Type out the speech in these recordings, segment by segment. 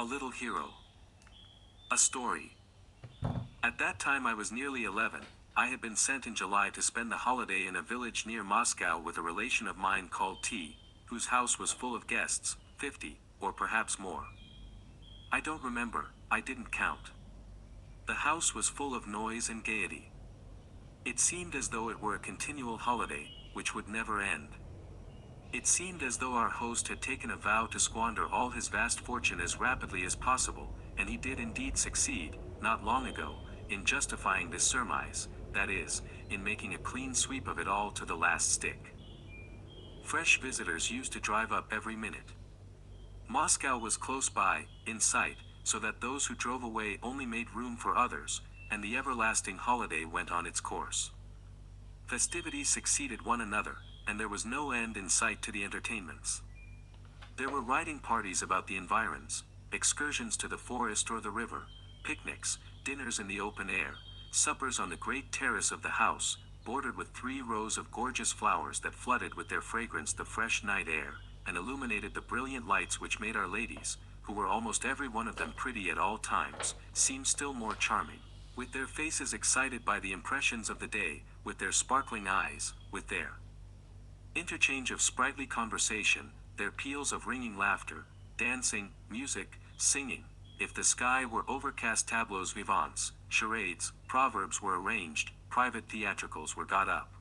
little hero. A story. At that time I was nearly 11. I had been sent in July to spend the holiday in a village near Moscow with a relation of mine called T, whose house was full of guests, 50, or perhaps more. I don't remember, I didn't count. The house was full of noise and gaiety. It seemed as though it were a continual holiday, which would never end. It seemed as though our host had taken a vow to squander all his vast fortune as rapidly as possible, and he did indeed succeed, not long ago, in justifying this surmise, that is, in making a clean sweep of it all to the last stick. Fresh visitors used to drive up every minute. Moscow was close by, in sight, so that those who drove away only made room for others, and the everlasting holiday went on its course. Festivities succeeded one another, and there was no end in sight to the entertainments. There were riding parties about the environs, excursions to the forest or the river, picnics, dinners in the open air, suppers on the great terrace of the house, bordered with 3 rows of gorgeous flowers that flooded with their fragrance the fresh night air, and illuminated the brilliant lights which made our ladies, who were almost every one of them pretty at all times, seem still more charming, with their faces excited by the impressions of the day, with their sparkling eyes, with their interchange of sprightly conversation, their peals of ringing laughter, dancing, music, singing. If the sky were overcast, tableaux vivants, charades, proverbs were arranged, private theatricals were got up.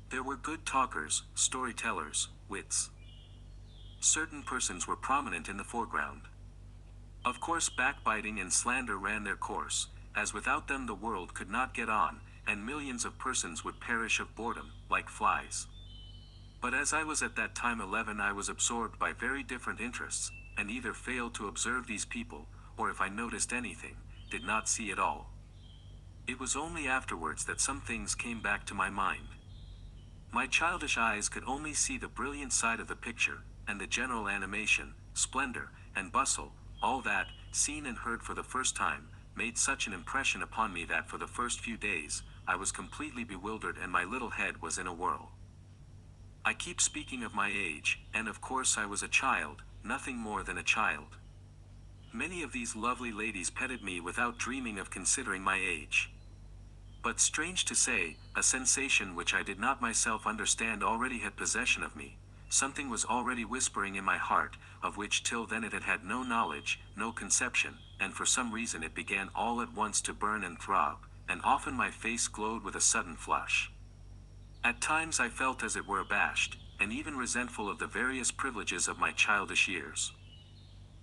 There were good talkers, storytellers, wits. Certain persons were prominent in the foreground. Of course, backbiting and slander ran their course, as without them the world could not get on, and millions of persons would perish of boredom, like flies. But as I was at that time 11, I was absorbed by very different interests, and either failed to observe these people, or if I noticed anything, did not see it all. It was only afterwards that some things came back to my mind. My childish eyes could only see the brilliant side of the picture, and the general animation, splendor, and bustle, all that, seen and heard for the first time, made such an impression upon me that for the first few days, I was completely bewildered and my little head was in a whirl. I keep speaking of my age, and of course I was a child, nothing more than a child. Many of these lovely ladies petted me without dreaming of considering my age. But strange to say, a sensation which I did not myself understand already had possession of me. Something was already whispering in my heart, of which till then it had had no knowledge, no conception, and for some reason it began all at once to burn and throb, and often my face glowed with a sudden flush. At times I felt as it were abashed, and even resentful of the various privileges of my childish years.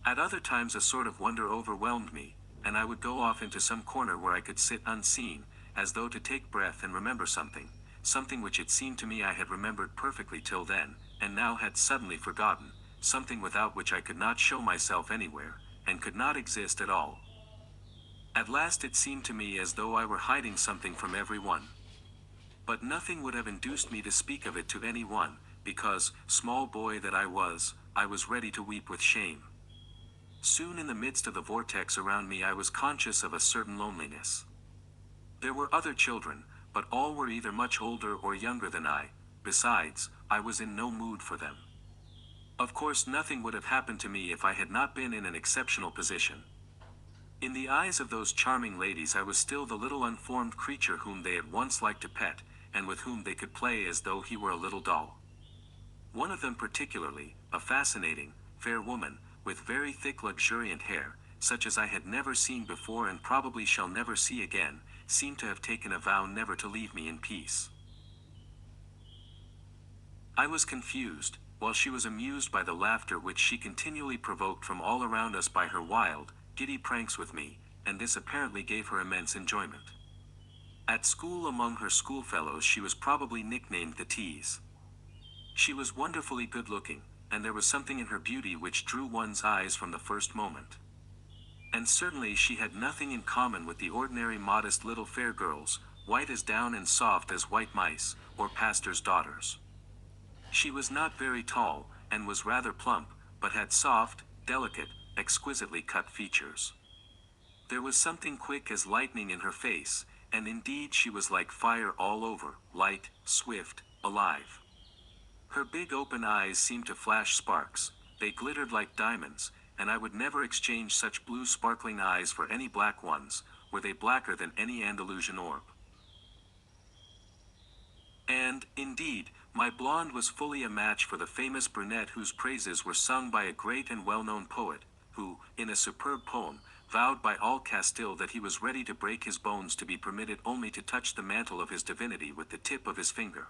At other times a sort of wonder overwhelmed me, and I would go off into some corner where I could sit unseen, as though to take breath and remember something, something which it seemed to me I had remembered perfectly till then, and now had suddenly forgotten, something without which I could not show myself anywhere, and could not exist at all. At last it seemed to me as though I were hiding something from every one. But nothing would have induced me to speak of it to any one, because, small boy that I was ready to weep with shame. Soon in the midst of the vortex around me I was conscious of a certain loneliness. There were other children, but all were either much older or younger than I. Besides, I was in no mood for them. Of course nothing would have happened to me if I had not been in an exceptional position. In the eyes of those charming ladies I was still the little unformed creature whom they had once liked to pet, and with whom they could play as though he were a little doll. One of them particularly, a fascinating, fair woman, with very thick luxuriant hair, such as I had never seen before and probably shall never see again, seemed to have taken a vow never to leave me in peace. I was confused, while she was amused by the laughter which she continually provoked from all around us by her wild, giddy pranks with me, and this apparently gave her immense enjoyment. At school among her schoolfellows she was probably nicknamed the Tease. She was wonderfully good-looking, and there was something in her beauty which drew one's eyes from the first moment. And certainly she had nothing in common with the ordinary modest little fair girls, white as down and soft as white mice, or pastors' daughters. She was not very tall, and was rather plump, but had soft, delicate, exquisitely cut features. There was something quick as lightning in her face, and indeed she was like fire all over, light, swift, alive. Her big open eyes seemed to flash sparks, they glittered like diamonds, and I would never exchange such blue sparkling eyes for any black ones, were they blacker than any Andalusian orb. And, indeed, my blonde was fully a match for the famous brunette whose praises were sung by a great and well-known poet, who, in a superb poem, vowed by all Castile that he was ready to break his bones to be permitted only to touch the mantle of his divinity with the tip of his finger.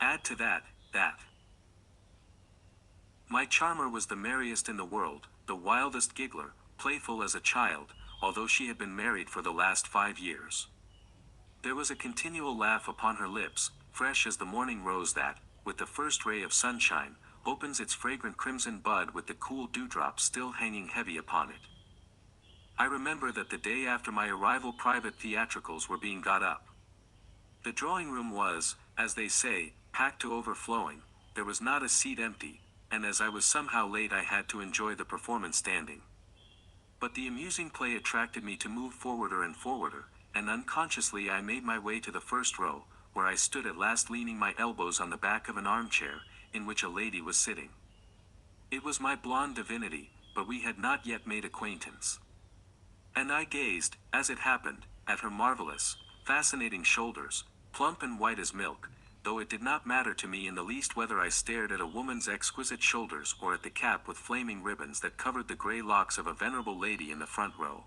Add to that. My charmer was the merriest in the world, the wildest giggler, playful as a child, although she had been married for the last 5 years. There was a continual laugh upon her lips, fresh as the morning rose that, with the first ray of sunshine, opens its fragrant crimson bud with the cool dewdrops still hanging heavy upon it. I remember that the day after my arrival private theatricals were being got up. The drawing room was, as they say, packed to overflowing, there was not a seat empty, and as I was somehow late I had to enjoy the performance standing. But the amusing play attracted me to move forwarder and forwarder, and unconsciously I made my way to the first row, where I stood at last leaning my elbows on the back of an armchair, in which a lady was sitting. It was my blonde divinity, but we had not yet made acquaintance. And I gazed, as it happened, at her marvelous, fascinating shoulders, plump and white as milk, though it did not matter to me in the least whether I stared at a woman's exquisite shoulders or at the cap with flaming ribbons that covered the gray locks of a venerable lady in the front row.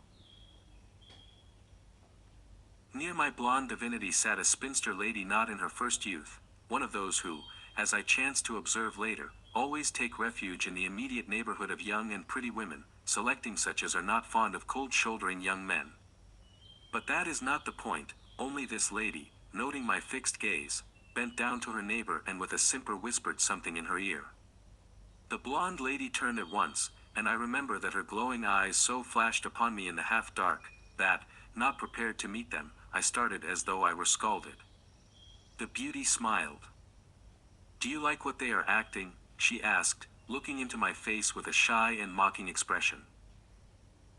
Near my blonde divinity sat a spinster lady not in her first youth, one of those who, as I chanced to observe later, always take refuge in the immediate neighborhood of young and pretty women, selecting such as are not fond of cold-shouldering young men. But that is not the point, only this lady, noting my fixed gaze, bent down to her neighbor and with a simper whispered something in her ear. The blonde lady turned at once, and I remember that her glowing eyes so flashed upon me in the half-dark, that, not prepared to meet them, I started as though I were scalded. The beauty smiled. "Do you like what they are acting?" she asked, looking into my face with a shy and mocking expression.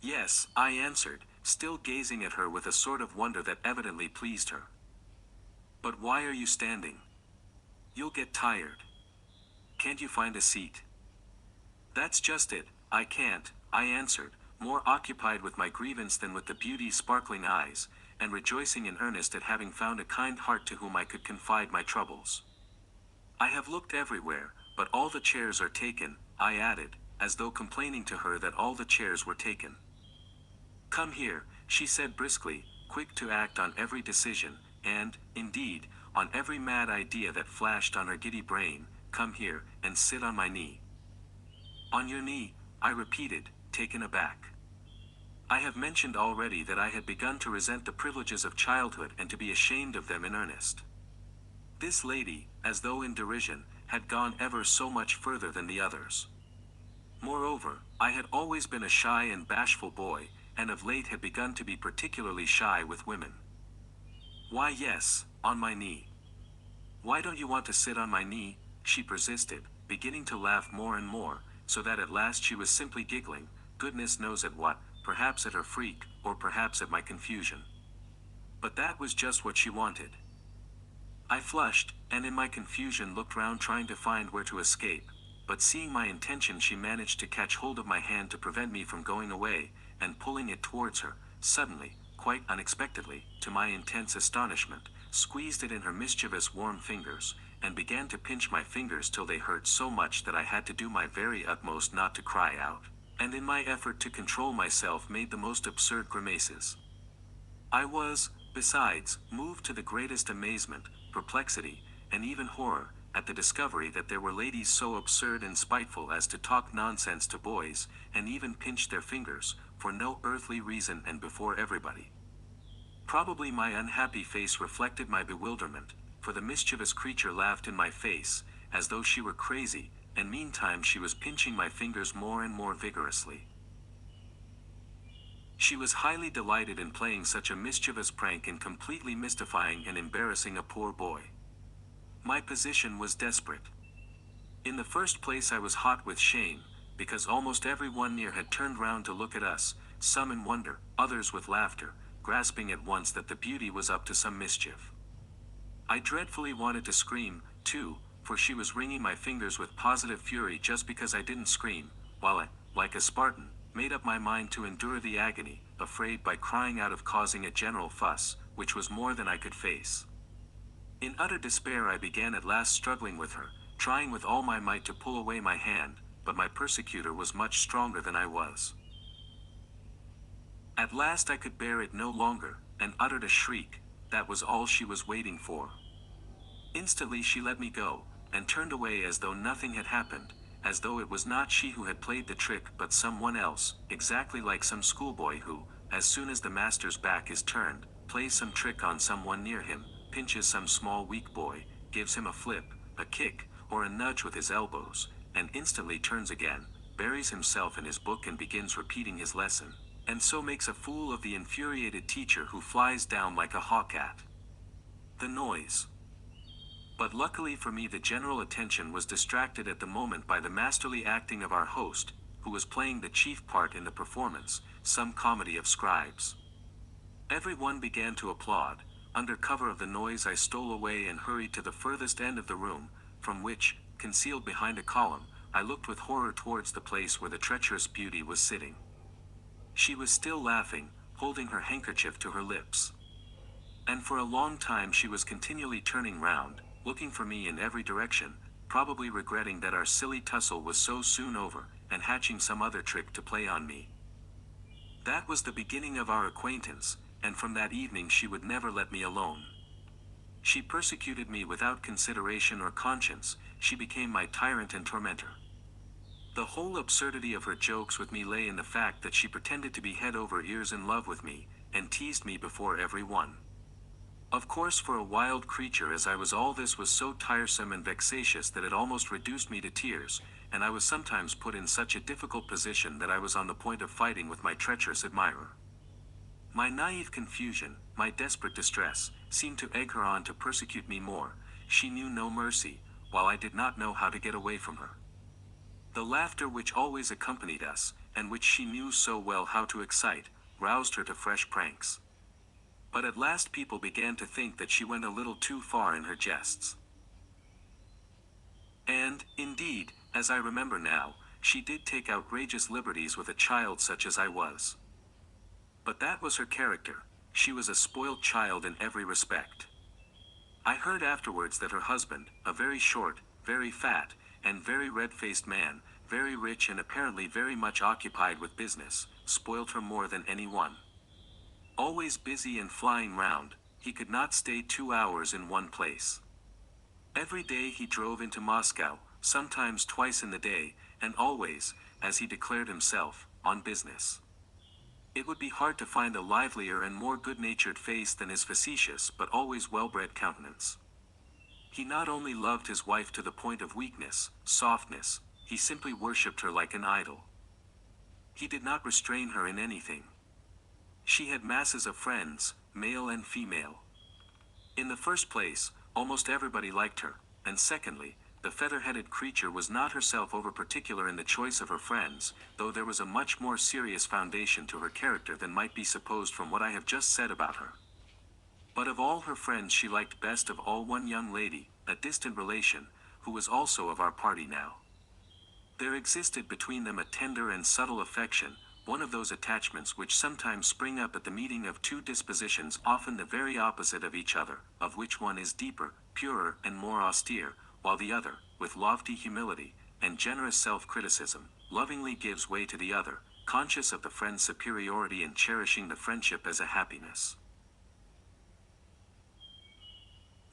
"Yes," I answered, still gazing at her with a sort of wonder that evidently pleased her. "But why are you standing? You'll get tired. Can't you find a seat?" "That's just it, I can't," I answered, more occupied with my grievance than with the beauty's sparkling eyes, and rejoicing in earnest at having found a kind heart to whom I could confide my troubles. "I have looked everywhere, but all the chairs are taken," I added, as though complaining to her that all the chairs were taken. "Come here," she said briskly, quick to act on every decision, and, indeed, on every mad idea that flashed on her giddy brain. "Come here, and sit on my knee." "On your knee," I repeated, taken aback. I have mentioned already that I had begun to resent the privileges of childhood and to be ashamed of them in earnest. This lady, as though in derision, had gone ever so much further than the others. Moreover, I had always been a shy and bashful boy, and of late had begun to be particularly shy with women. "Why yes, on my knee." "Why don't you want to sit on my knee?" she persisted, beginning to laugh more and more, so that at last she was simply giggling, goodness knows at what, perhaps at her freak, or perhaps at my confusion. But that was just what she wanted. I flushed, and in my confusion looked round trying to find where to escape, but seeing my intention she managed to catch hold of my hand to prevent me from going away, and pulling it towards her, suddenly, quite unexpectedly, to my intense astonishment, squeezed it in her mischievous warm fingers, and began to pinch my fingers till they hurt so much that I had to do my very utmost not to cry out, and in my effort to control myself made the most absurd grimaces. I was, besides, moved to the greatest amazement, perplexity, and even horror, at the discovery that there were ladies so absurd and spiteful as to talk nonsense to boys, and even pinch their fingers, for no earthly reason and before everybody. Probably my unhappy face reflected my bewilderment, for the mischievous creature laughed in my face, as though she were crazy, and meantime she was pinching my fingers more and more vigorously. She was highly delighted in playing such a mischievous prank and completely mystifying and embarrassing a poor boy. My position was desperate. In the first place I was hot with shame, because almost every one near had turned round to look at us, some in wonder, others with laughter, grasping at once that the beauty was up to some mischief. I dreadfully wanted to scream, too, for she was wringing my fingers with positive fury just because I didn't scream, while like a Spartan, made up my mind to endure the agony, afraid by crying out of causing a general fuss, which was more than I could face. In utter despair I began at last struggling with her, trying with all my might to pull away my hand, but my persecutor was much stronger than I was. At last I could bear it no longer, and uttered a shriek. That was all she was waiting for. Instantly she let me go, and turned away as though nothing had happened, as though it was not she who had played the trick but someone else, exactly like some schoolboy who, as soon as the master's back is turned, plays some trick on someone near him, pinches some small weak boy, gives him a flip, a kick, or a nudge with his elbows, and instantly turns again, buries himself in his book and begins repeating his lesson, and so makes a fool of the infuriated teacher who flies down like a hawk at the noise. But luckily for me the general attention was distracted at the moment by the masterly acting of our host, who was playing the chief part in the performance, some comedy of scribes. Everyone began to applaud. Under cover of the noise I stole away and hurried to the furthest end of the room, from which, concealed behind a column, I looked with horror towards the place where the treacherous beauty was sitting. She was still laughing, holding her handkerchief to her lips. And for a long time she was continually turning round, looking for me in every direction, probably regretting that our silly tussle was so soon over, and hatching some other trick to play on me. That was the beginning of our acquaintance, and from that evening she would never let me alone. She persecuted me without consideration or conscience. She became my tyrant and tormentor. The whole absurdity of her jokes with me lay in the fact that she pretended to be head over ears in love with me, and teased me before every one. Of course, for a wild creature as I was, all this was so tiresome and vexatious that it almost reduced me to tears, and I was sometimes put in such a difficult position that I was on the point of fighting with my treacherous admirer. My naive confusion, my desperate distress, seemed to egg her on to persecute me more. She knew no mercy, while I did not know how to get away from her. The laughter which always accompanied us, and which she knew so well how to excite, roused her to fresh pranks. But at last people began to think that she went a little too far in her jests. And, indeed, as I remember now, she did take outrageous liberties with a child such as I was. But that was her character. She was a spoiled child in every respect. I heard afterwards that her husband, a very short, very fat, and very red-faced man, very rich and apparently very much occupied with business, spoilt her more than any one. Always busy and flying round, he could not stay 2 hours in one place. Every day he drove into Moscow, sometimes twice in the day, and always, as he declared himself, on business. It would be hard to find a livelier and more good-natured face than his facetious but always well-bred countenance. He not only loved his wife to the point of weakness, softness, he simply worshipped her like an idol. He did not restrain her in anything. She had masses of friends, male and female. In the first place, almost everybody liked her, and secondly, the feather-headed creature was not herself over-particular in the choice of her friends, though there was a much more serious foundation to her character than might be supposed from what I have just said about her. But of all her friends she liked best of all one young lady, a distant relation, who was also of our party now. There existed between them a tender and subtle affection, one of those attachments which sometimes spring up at the meeting of two dispositions often the very opposite of each other, of which one is deeper, purer, and more austere, while the other, with lofty humility, and generous self-criticism, lovingly gives way to the other, conscious of the friend's superiority and cherishing the friendship as a happiness.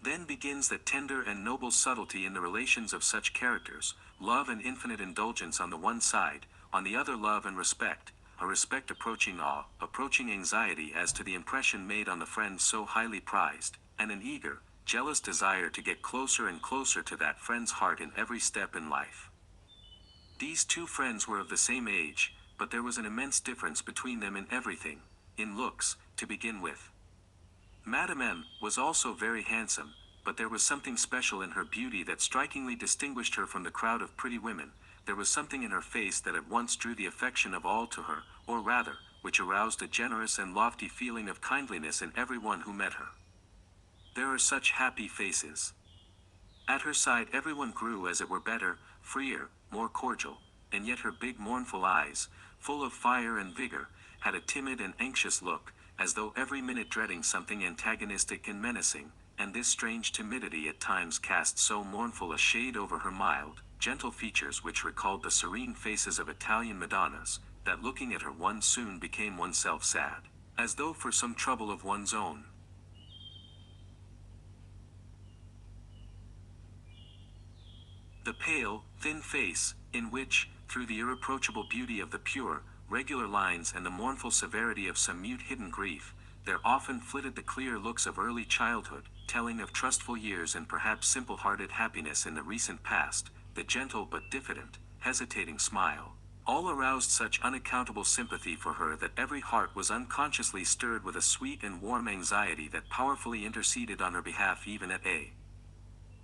Then begins the tender and noble subtlety in the relations of such characters, love and infinite indulgence on the one side, on the other love and respect, a respect approaching awe, approaching anxiety as to the impression made on the friend so highly prized, and an eager, jealous desire to get closer and closer to that friend's heart in every step in life. These two friends were of the same age, but there was an immense difference between them in everything, in looks, to begin with. Madame M. was also very handsome, but there was something special in her beauty that strikingly distinguished her from the crowd of pretty women. There was something in her face that at once drew the affection of all to her, or rather, which aroused a generous and lofty feeling of kindliness in every one who met her. There are such happy faces. At her side everyone grew as it were better, freer, more cordial. and yet her big mournful eyes, full of fire and vigor, had a timid and anxious look, as though every minute dreading something antagonistic and menacing, and this strange timidity at times cast so mournful a shade over her mild, gentle features which recalled the serene faces of Italian Madonnas, that looking at her one soon became oneself sad, as though for some trouble of one's own. The pale, thin face, in which, through the irreproachable beauty of the pure, regular lines and the mournful severity of some mute hidden grief, there often flitted the clear looks of early childhood, telling of trustful years and perhaps simple-hearted happiness in the recent past, the gentle but diffident, hesitating smile, all aroused such unaccountable sympathy for her that every heart was unconsciously stirred with a sweet and warm anxiety that powerfully interceded on her behalf even at a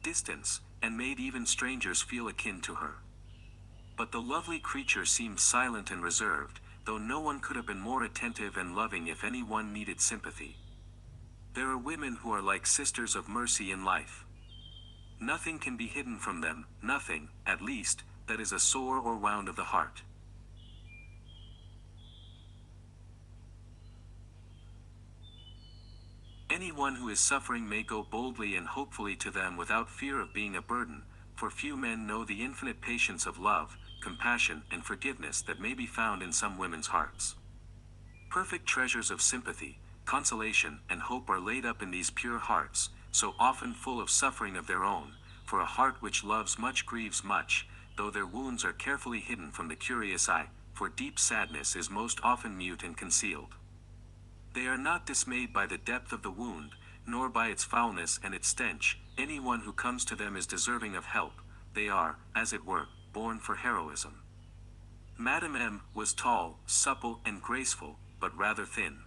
distance, and made even strangers feel akin to her. But the lovely creature seemed silent and reserved, though no one could have been more attentive and loving if any one needed sympathy. There are women who are like sisters of mercy in life. Nothing can be hidden from them, nothing, at least, that is a sore or wound of the heart. Anyone who is suffering may go boldly and hopefully to them without fear of being a burden, for few men know the infinite patience of love, compassion, and forgiveness that may be found in some women's hearts. Perfect treasures of sympathy, consolation, and hope are laid up in these pure hearts, so often full of suffering of their own, for a heart which loves much grieves much, though their wounds are carefully hidden from the curious eye, for deep sadness is most often mute and concealed. They are not dismayed by the depth of the wound, nor by its foulness and its stench. Anyone who comes to them is deserving of help. They are, as it were, born for heroism. Madame M. was tall, supple, and graceful, but rather thin.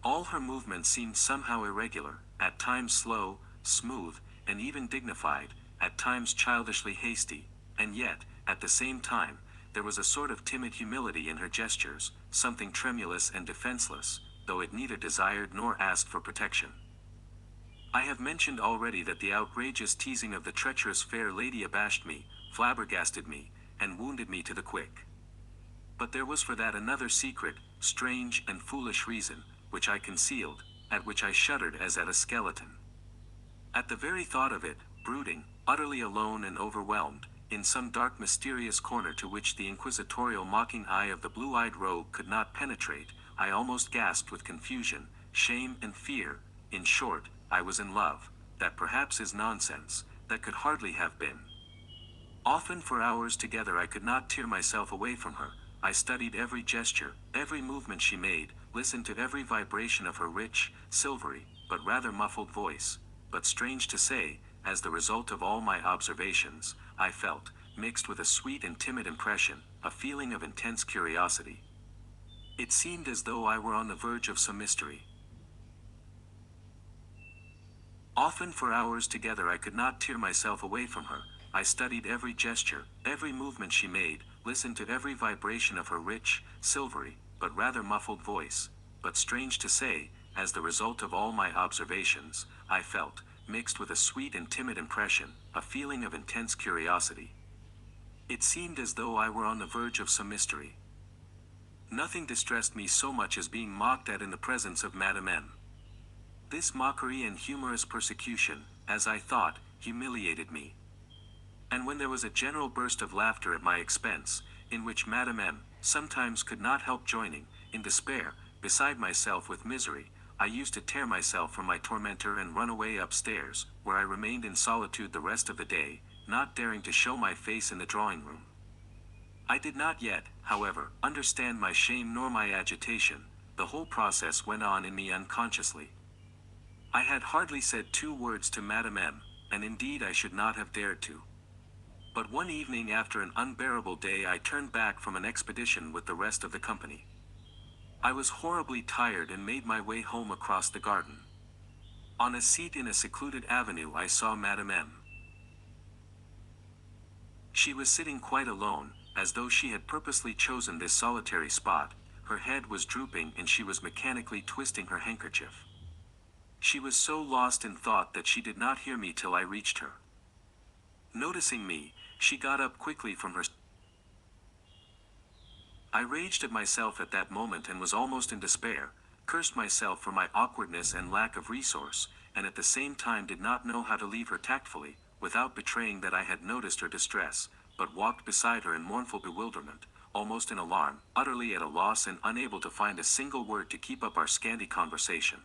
All her movements seemed somehow irregular, at times slow, smooth, and even dignified, at times childishly hasty, and yet, at the same time, there was a sort of timid humility in her gestures, something tremulous and defenseless, though it neither desired nor asked for protection. I have mentioned already that the outrageous teasing of the treacherous fair lady abashed me, flabbergasted me, and wounded me to the quick. But there was for that another secret, strange and foolish reason, which I concealed, at which I shuddered as at a skeleton. At the very thought of it, brooding, utterly alone and overwhelmed, in some dark mysterious corner to which the inquisitorial mocking eye of the blue-eyed rogue could not penetrate, I almost gasped with confusion, shame and fear. In short, I was in love. That perhaps is nonsense, that could hardly have been. Often for hours together I could not tear myself away from her. I studied every gesture, every movement she made, listened to every vibration of her rich, silvery, but rather muffled voice. But strange to say, as the result of all my observations, I felt, mixed with a sweet and timid impression, a feeling of intense curiosity. It seemed as though I were on the verge of some mystery. Often for hours together I could not tear myself away from her. I studied every gesture, every movement she made, listened to every vibration of her rich, silvery, but rather muffled voice. But strange to say, as the result of all my observations, I felt, mixed with a sweet and timid impression, a feeling of intense curiosity. It seemed as though I were on the verge of some mystery. Nothing distressed me so much as being mocked at in the presence of Madame M. This mockery and humorous persecution, as I thought, humiliated me. And when there was a general burst of laughter at my expense, in which Madame M. sometimes could not help joining, in despair, beside myself with misery, I used to tear myself from my tormentor and run away upstairs, where I remained in solitude the rest of the day, not daring to show my face in the drawing-room. I did not yet, however, understand my shame nor my agitation. The whole process went on in me unconsciously. I had hardly said 2 words to Madame M., and indeed I should not have dared to. But one evening after an unbearable day I turned back from an expedition with the rest of the company. I was horribly tired and made my way home across the garden. On a seat in a secluded avenue I saw Madame M. She was sitting quite alone, as though she had purposely chosen this solitary spot. Her head was drooping and she was mechanically twisting her handkerchief. She was so lost in thought that she did not hear me till I reached her. Noticing me, She got up quickly from her. I raged at myself at that moment and was almost in despair, cursed myself for my awkwardness and lack of resource, and at the same time did not know how to leave her tactfully, without betraying that I had noticed her distress, but walked beside her in mournful bewilderment, almost in alarm, utterly at a loss and unable to find a single word to keep up our scanty conversation.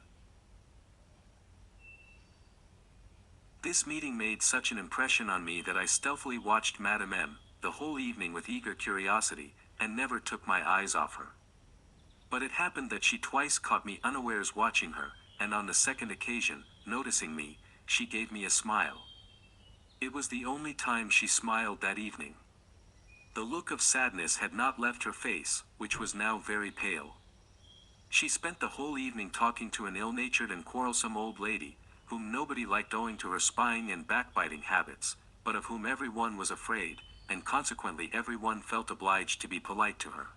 This meeting made such an impression on me that I stealthily watched Madame M. the whole evening with eager curiosity, and never took my eyes off her. But it happened that she twice caught me unawares watching her, and on the second occasion, noticing me, she gave me a smile. It was the only time she smiled that evening. The look of sadness had not left her face, which was now very pale. She spent the whole evening talking to an ill-natured and quarrelsome old lady, whom nobody liked owing to her spying and backbiting habits, but of whom every one was afraid, and consequently every one felt obliged to be polite to her.